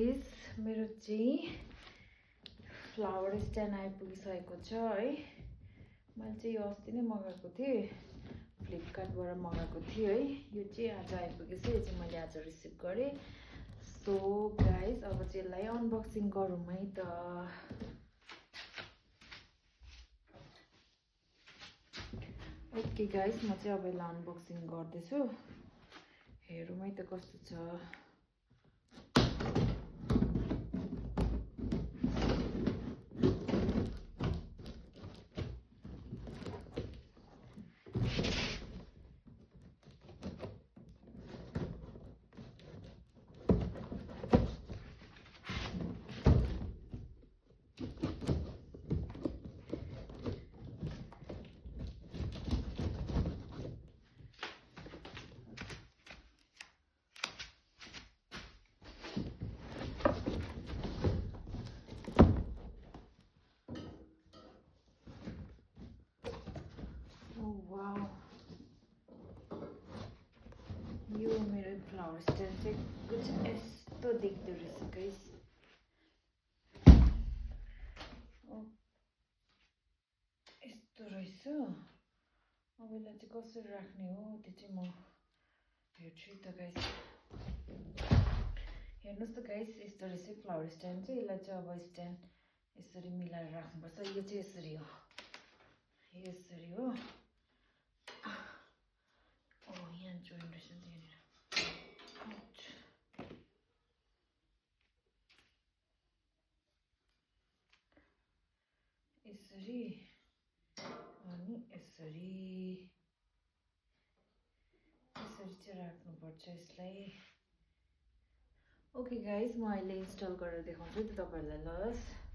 मेरो चाहिँ flower stand आइपुगिसकेको छ है। मैले चाहिँ यो अस्ति नै मगाएको थिएँ, फ्लिपकार्टबाट मगाएको थिएँ है। यो चाहिँ आज आइपुगेछ, यो चाहिँ मैले आज रिसिभ गरेँ। सो गाइज अब चाहिँ यसलाई अनबक्सिङ गरौँ है त। ओके गाइज, म चाहिँ अब यसलाई अनबक्सिङ गर्दैछु। हेरौँ है त कस्तो छ। वाउ, यो मेरो फ्लावर स्ट्यान्ड चाहिँ कुछ यस्तो देख्दो रहेछ गाइस। यस्तो रहेछ। अब यसलाई चाहिँ कसरी राख्ने हो त्यो चाहिँ म हेर्छु त गाइस। हेर्नुहोस् त गाइस, यस्तो रहेछ फ्लावर स्ट्यान्ड चाहिँ। यसलाई चाहिँ अब स्ट्यान्ड यसरी मिलाएर राख्नुपर्छ। यो चाहिँ यसरी हो, यसरी हो। यहाँ जोइन रहेछ त्यहाँनिर। यसरी अनि यसरी यसरी चाहिँ राख्नुपर्छ यसलाई। ओके गाइज, म अहिले इन्स्टल गरेर देखाउँछु त तपाईँहरूलाई। ल